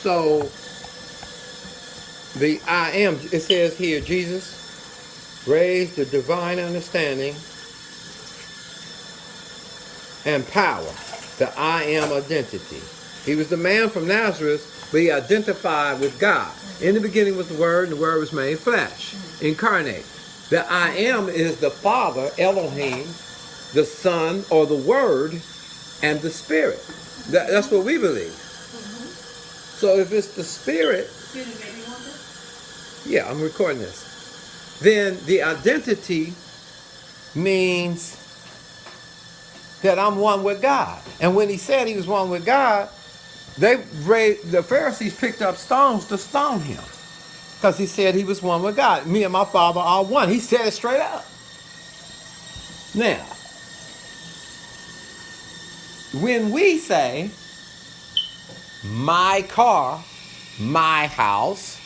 So the I am, it says here, Jesus raised the divine understanding and power, the I am identity. He was the man from Nazareth, but he identified with God. In the beginning was the Word, and the Word was made flesh, incarnate. The I am is the Father, Elohim, the Son, or the Word, and the Spirit. That's what we believe. So if it's the Spirit, yeah, I'm recording this. Then the identity means that I'm one with God. And when he said he was one with God, the Pharisees picked up stones to stone him because he said he was one with God. Me and my Father are one. He said it straight up. Now, when we say my car, my house,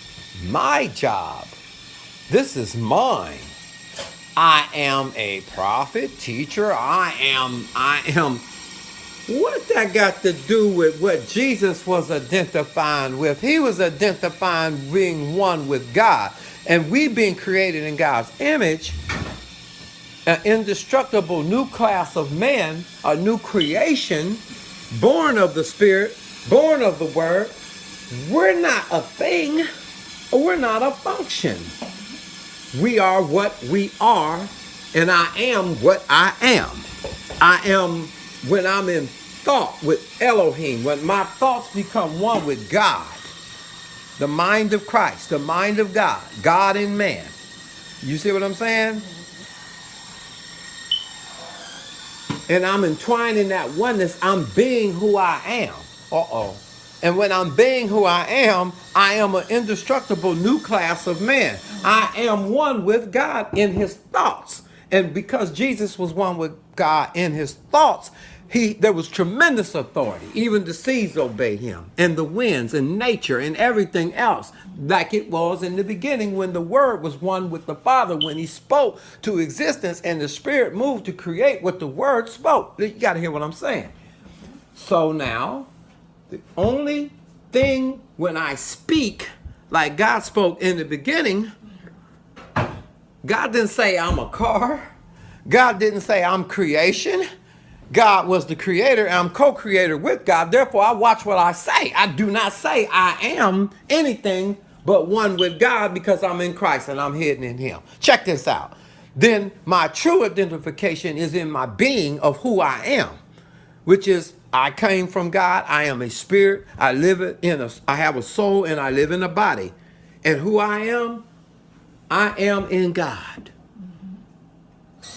my job, this is mine. I am a prophet, teacher. I am. What that got to do with what Jesus was identifying with? He was identifying being one with God. And we being created in God's image, an indestructible new class of man, a new creation, born of the Spirit, born of the Word. We're not a thing, or we're not a function. We are what we are, and I am what I am. I am when I'm in thought with Elohim, when my thoughts become one with God, the mind of Christ, the mind of God, God in man. You see what I'm saying? And I'm entwined in that oneness. I'm being who I am. And when I'm being who I am an indestructible new class of man. I am one with God in his thoughts. And because Jesus was one with God in his thoughts, there was tremendous authority. Even the seas obeyed him, and the winds, and nature, and everything else, like it was in the beginning when the Word was one with the Father, when he spoke to existence, and the Spirit moved to create what the Word spoke. You got to hear what I'm saying. So now, the only thing when I speak, like God spoke in the beginning, God didn't say I'm a car. God didn't say I'm creation. God was the creator. I'm co-creator with God. Therefore, I watch what I say. I do not say I am anything but one with God because I'm in Christ and I'm hidden in him. Check this out. Then my true identification is in my being of who I am, which is I came from God. I am a spirit. I have a soul and I live in a body. And who I am in God.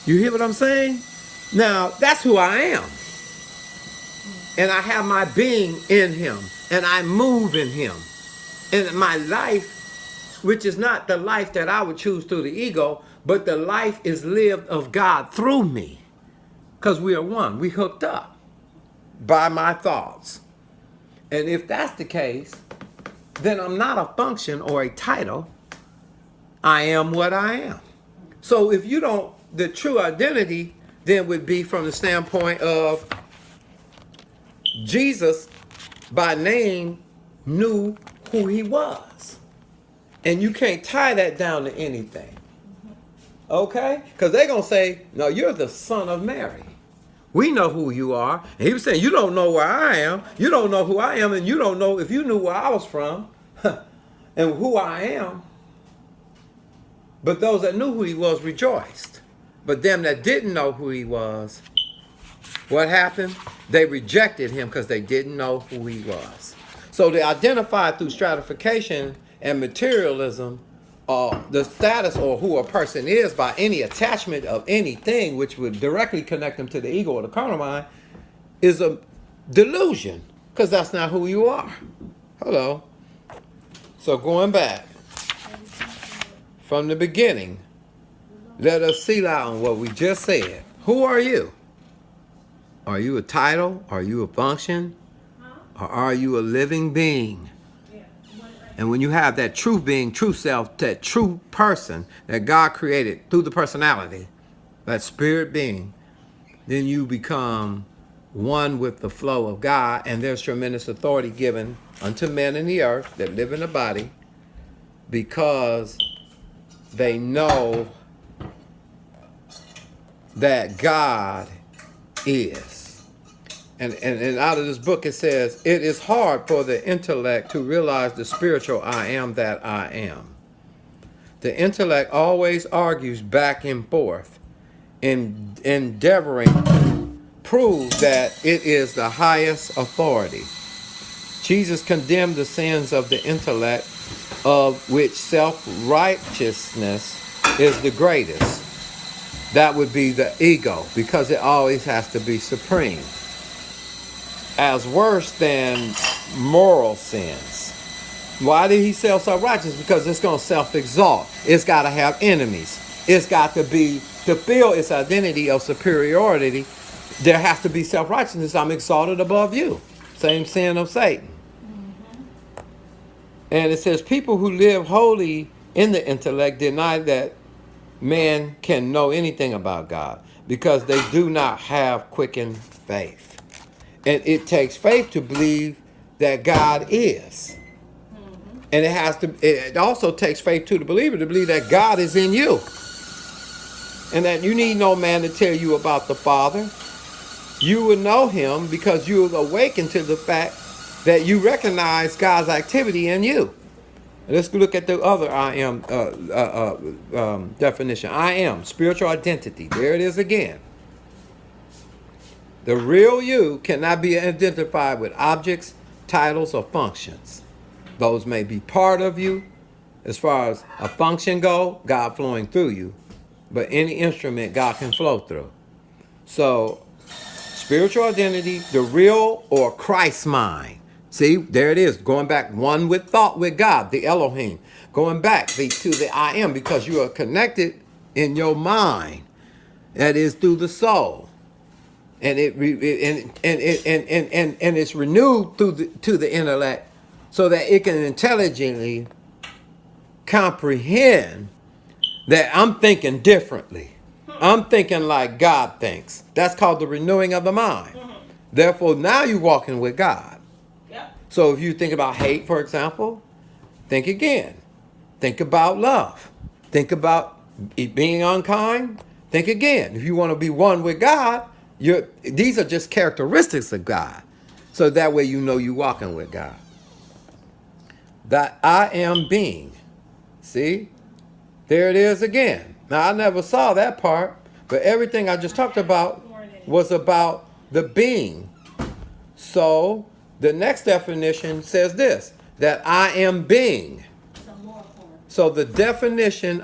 You hear what I'm saying? Now, that's who I am. And I have my being in him. And I move in him. And my life, which is not the life that I would choose through the ego, but the life is lived of God through me. Because we are one. We hooked up by my thoughts. And if that's the case, then I'm not a function or a title. I am what I am. So if you don't, the true identity then would be from the standpoint of Jesus by name knew who he was. And you can't tie that down to anything. Okay? Because they're going to say, no, you're the son of Mary. We know who you are. And he was saying, you don't know where I am. You don't know who I am. And you don't know if you knew where I was from and who I am. But those that knew who he was rejoiced. But them that didn't know who he was, what happened? They rejected him because they didn't know who he was. So they identified through stratification and materialism the status or who a person is by any attachment of anything which would directly connect them to the ego or the carnal mind is a delusion because that's not who you are. Hello. So going back from the beginning, let us seal out on what we just said. Who are you? Are you a title? Are you a function? Or are you a living being? And when you have that true being, true self, that true person that God created through the personality, that spirit being, then you become one with the flow of God, and there's tremendous authority given unto men in the earth that live in the body because they know that God is. And out of this book it says, it is hard for the intellect to realize the spiritual I am that I am. The intellect always argues back and forth in endeavoring to prove that it is the highest authority. Jesus condemned the sins of the intellect, of which self-righteousness is the greatest. That would be the ego, because it always has to be supreme, as worse than moral sins. Why did he say self-righteous? Because it's going to self-exalt. It's got to have enemies. It's got to be, to feel its identity of superiority, there has to be self-righteousness. I'm exalted above you. Same sin of Satan. And it says, people who live wholly in the intellect deny that man can know anything about God because they do not have quickened faith. And it takes faith to believe that God is. And it also takes faith to the believer to believe that God is in you. And that you need no man to tell you about the Father. You will know him because you will awaken to the fact that you recognize God's activity in you. Let's look at the other I am definition. I am, spiritual identity. There it is again. The real you cannot be identified with objects, titles, or functions. Those may be part of you. As far as a function go, God flowing through you. But any instrument God can flow through. So, spiritual identity, the real or Christ mind. See, there it is. Going back, one with thought with God, the Elohim. Going back to the I am, because you are connected in your mind. That is through the soul. And it's renewed to the intellect so that it can intelligently comprehend that I'm thinking differently. I'm thinking like God thinks. That's called the renewing of the mind. Therefore, now you're walking with God. So if you think about hate, for example, think again. Think about love. Think about being unkind. Think again. If you want to be one with God, these are just characteristics of God. So that way you know you're walking with God. That I am being. See? There it is again. Now, I never saw that part, but everything I just talked about was about the being. So the next definition says this, that I am being. So the definition